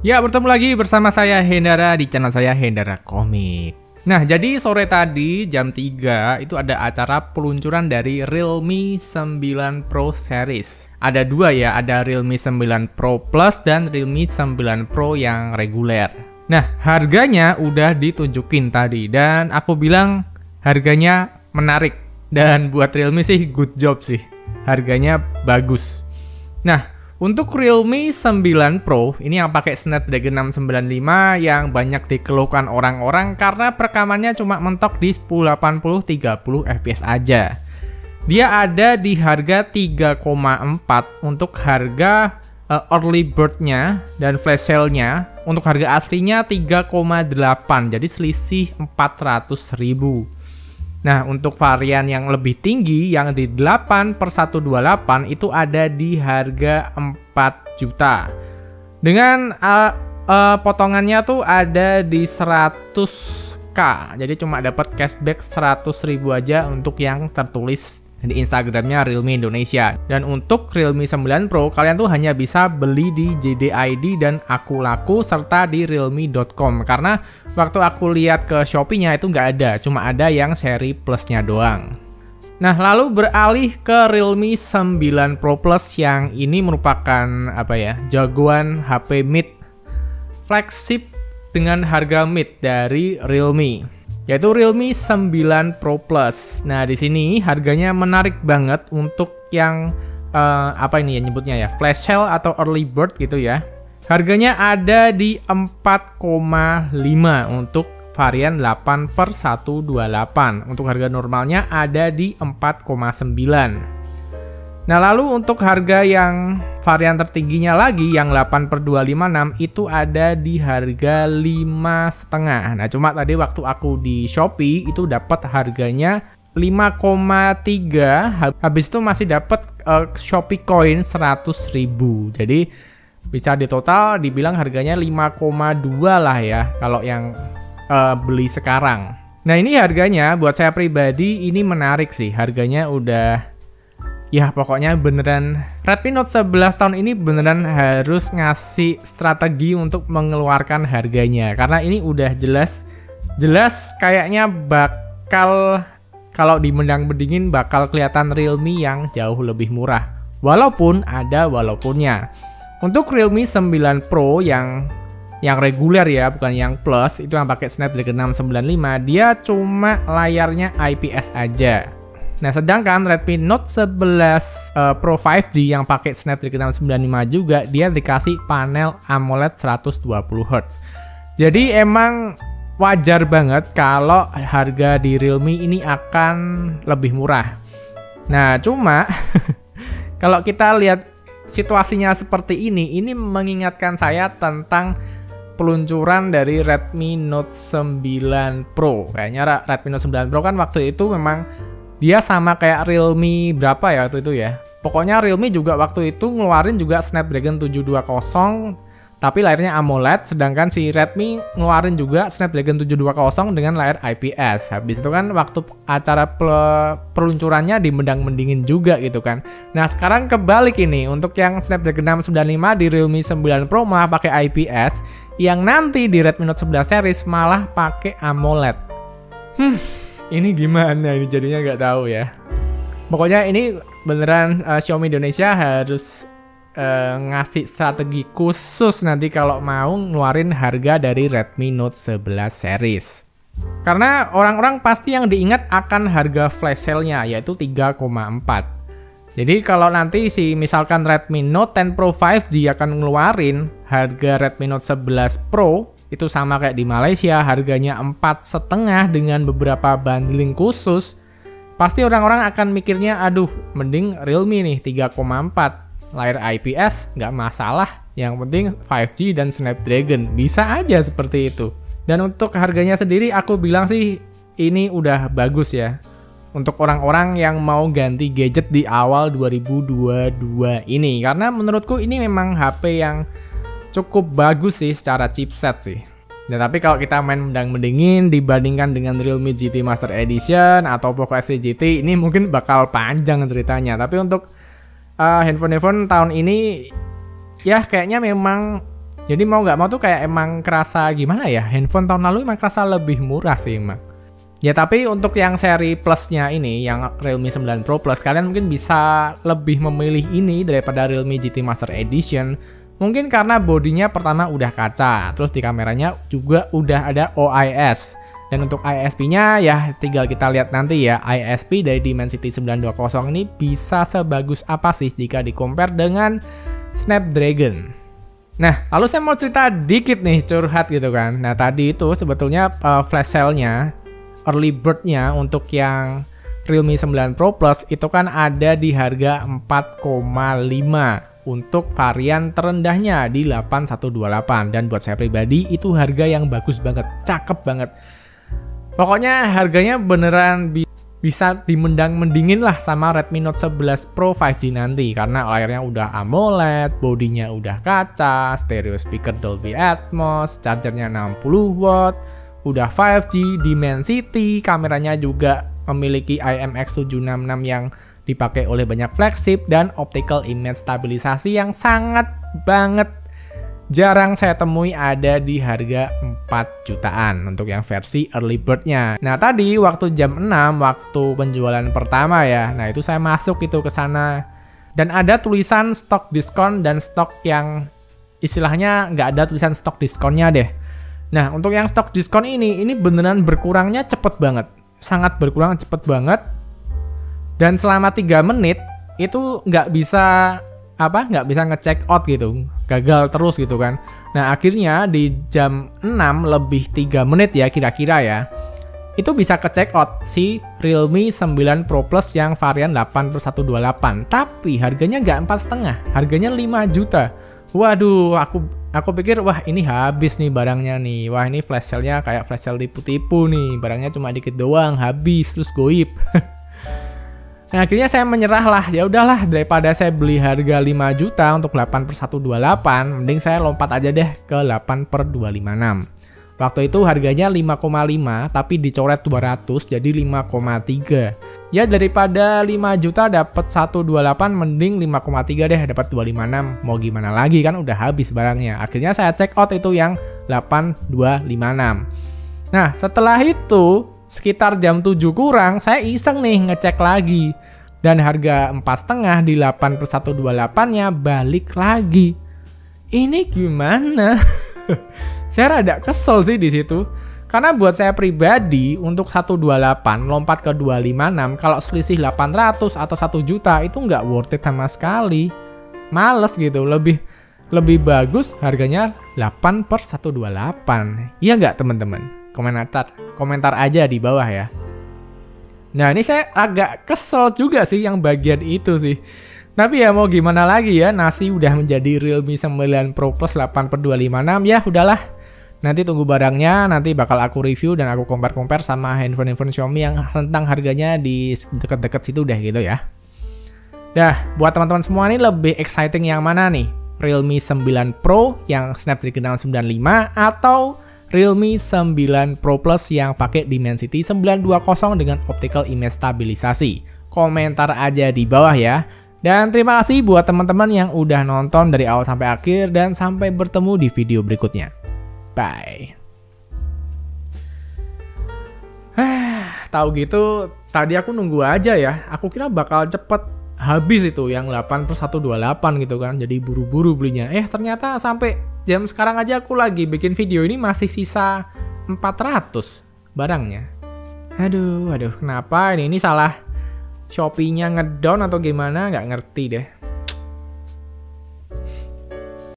Ya, bertemu lagi bersama saya Hendara di channel saya Hendara Komik. Nah, jadi sore tadi jam 3 itu ada acara peluncuran dari Realme 9 Pro series. Ada dua ya, ada Realme 9 Pro Plus dan Realme 9 Pro yang reguler. Nah, harganya udah ditunjukin tadi dan aku bilang harganya menarik. Dan buat Realme sih good job sih. Harganya bagus. Nah, untuk Realme 9 Pro, ini yang pakai Snapdragon 695 yang banyak dikeluhkan orang-orang karena perekamannya cuma mentok di 1080 30 fps aja. Dia ada di harga 3,4 untuk harga early bird-nya dan flash sale-nya. Untuk harga aslinya 3,8, jadi selisih 400.000. Nah, untuk varian yang lebih tinggi yang di 8/128 itu ada di harga 4 juta. Dengan potongannya tuh ada di 100k. Jadi cuma dapat cashback 100.000 aja untuk yang tertulis di Instagramnya Realme Indonesia. Dan untuk Realme 9 Pro kalian tuh hanya bisa beli di JD.ID dan Akulaku serta di realme.com. Karena waktu aku lihat ke Shopee-nya itu nggak ada, cuma ada yang seri plusnya doang. Nah, lalu beralih ke Realme 9 Pro Plus yang ini merupakan jagoan HP mid flagship dengan harga mid dari Realme, yaitu Realme 9 Pro Plus. Nah, di sini harganya menarik banget untuk yang nyebutnya ya, flash sale atau early bird gitu ya. Harganya ada di 4,5 untuk varian 8/128. Untuk harga normalnya ada di 4,9. Nah, lalu untuk harga yang varian tertingginya lagi yang 8/256 itu ada di harga 5,5. Nah, cuma tadi waktu aku di Shopee itu dapat harganya 5,3. Habis itu masih dapat Shopee Coin 100.000. Jadi bisa di total dibilang harganya 5,2 lah ya kalau yang beli sekarang. Nah, ini harganya buat saya pribadi ini menarik sih. Harganya udah ya pokoknya beneran Redmi Note 11 tahun ini beneran harus ngasih strategi untuk mengeluarkan harganya. Karena ini udah jelas kayaknya bakal kalau dimendang-mendingin bakal kelihatan Realme yang jauh lebih murah. Walaupun ada walaupun-nya. Untuk Realme 9 Pro yang reguler ya, bukan yang plus, itu yang pakai Snapdragon 695, dia cuma layarnya IPS aja. Nah, sedangkan Redmi Note 11 Pro 5G yang pakai Snapdragon 695 juga, dia dikasih panel AMOLED 120Hz. Jadi emang wajar banget kalau harga di Realme ini akan lebih murah. Nah, cuma kalau kita lihat situasinya seperti ini mengingatkan saya tentang peluncuran dari Redmi Note 9 Pro. Kayaknya Redmi Note 9 Pro kan waktu itu memang dia sama kayak Realme berapa ya waktu itu ya. Pokoknya Realme juga waktu itu ngeluarin juga Snapdragon 720 tapi layarnya AMOLED, sedangkan si Redmi ngeluarin juga Snapdragon 720 dengan layar IPS. Habis itu kan waktu acara peluncurannya dimendang-mendingin juga gitu kan. Nah, sekarang kebalik ini untuk yang Snapdragon 695 di Realme 9 Pro malah pakai IPS, yang nanti di Redmi Note 11 series malah pakai AMOLED. Ini gimana ini jadinya nggak tahu ya. Pokoknya ini beneran Xiaomi Indonesia harus ngasih strategi khusus nanti kalau mau ngeluarin harga dari Redmi Note 11 series. Karena orang-orang pasti yang diingat akan harga flash sale-nya yaitu 3,4. Jadi kalau nanti misalkan Redmi Note 10 Pro 5G akan ngeluarin harga Redmi Note 11 Pro itu sama kayak di Malaysia, harganya 4,5 dengan beberapa bundling khusus, pasti orang-orang akan mikirnya, aduh mending Realme nih 3,4. Layar IPS nggak masalah, yang penting 5G dan Snapdragon, bisa aja seperti itu. Dan untuk harganya sendiri aku bilang sih ini udah bagus ya untuk orang-orang yang mau ganti gadget di awal 2022 ini, karena menurutku ini memang HP yang cukup bagus sih secara chipset sih. Nah, tapi kalau kita main mending-mendingin dibandingkan dengan Realme GT Master Edition atau Poco X3 GT, ini mungkin bakal panjang ceritanya. Tapi untuk handphone-handphone tahun ini ya kayaknya memang Jadi mau nggak mau tuh kayak emang kerasa gimana ya, handphone tahun lalu emang kerasa lebih murah sih emang. Ya tapi untuk yang seri plusnya ini, yang Realme 9 Pro Plus, kalian mungkin bisa lebih memilih ini daripada Realme GT Master Edition. Mungkin karena bodinya pertama udah kaca, terus di kameranya juga udah ada OIS. Dan untuk ISP-nya ya tinggal kita lihat nanti ya, ISP dari Dimensity 920 ini bisa sebagus apa sih jika di-compare dengan Snapdragon. Nah, lalu saya mau cerita dikit nih, curhat gitu kan. Nah, tadi itu sebetulnya flash sale-nya, early bird-nya untuk yang Realme 9 Pro Plus itu kan ada di harga 4,5 untuk varian terendahnya di 8128. Dan buat saya pribadi itu harga yang bagus banget, cakep banget. Pokoknya harganya beneran bisa dimendang-mendingin lah sama Redmi Note 11 Pro 5G nanti. Karena layarnya udah AMOLED, bodinya udah kaca, stereo speaker Dolby Atmos, chargernya 60 watt, udah 5G, Dimensity, kameranya juga memiliki IMX766 yang dipakai oleh banyak flagship, dan optical image stabilisasi yang sangat banget jarang saya temui ada di harga 4 jutaan untuk yang versi early bird-nya. Nah tadi waktu jam 6, waktu penjualan pertama ya, nah itu saya masuk itu ke sana. Dan ada tulisan stok diskon dan stok yang istilahnya nggak ada tulisan stok diskonnya deh. Nah untuk yang stok diskon ini beneran berkurangnya cepet banget. Sangat berkurang cepet banget. Dan selama 3 menit itu nggak bisa ngecek out gitu, gagal terus gitu kan. Nah akhirnya di jam 6 lebih 3 menit ya kira-kira ya, itu bisa ke check out si Realme 9 Pro Plus yang varian 8/128, tapi harganya nggak 4,5, harganya 5 juta. Waduh, aku pikir wah ini habis nih barangnya nih, wah ini flash sale-nya kayak flash sale tipu-tipu nih, barangnya cuma dikit doang habis terus goib. Nah akhirnya saya menyerah lah, ya udahlah daripada saya beli harga 5 juta untuk 8/128, mending saya lompat aja deh ke 8/256. Waktu itu harganya 5,5 tapi dicoret 200 jadi 5,3. Ya daripada 5 juta dapat 128 mending 5,3 deh dapat 256. Mau gimana lagi kan udah habis barangnya. Akhirnya saya check out itu yang 8256. Nah setelah itu sekitar jam 7 kurang, saya iseng nih ngecek lagi. Dan harga 4,5 di 8/128-nya balik lagi. Ini gimana? Saya rada kesel sih di situ. Karena buat saya pribadi, untuk 128 lompat ke 256, kalau selisih 800 atau 1 juta itu nggak worth it sama sekali. Males gitu, lebih bagus harganya 8/128. Iya nggak teman-teman? Komentar aja di bawah ya. Nah ini saya agak kesel juga sih yang bagian itu sih. Tapi ya mau gimana lagi ya, nasi udah menjadi Realme 9 Pro Plus 8/256, ya udahlah. Nanti tunggu barangnya, nanti bakal aku review dan aku compare sama handphone Xiaomi yang rentang harganya di deket-deket situ deh gitu ya. Dah, buat teman-teman semua nih lebih exciting yang mana nih? Realme 9 Pro yang Snapdragon 995 atau Realme 9 Pro Plus yang pakai Dimensity 920 dengan optical image stabilisasi? Komentar aja di bawah ya. Dan terima kasih buat teman-teman yang udah nonton dari awal sampai akhir, dan sampai bertemu di video berikutnya. Bye. Tahu gitu, tadi aku nunggu aja ya. Aku kira bakal cepet habis itu yang 8/128 gitu kan. Jadi buru-buru belinya. Ternyata sampai jam sekarang aja aku lagi bikin video ini masih sisa 400 barangnya. Aduh, kenapa ini salah Shopee-nya ngedown atau gimana? Nggak ngerti deh.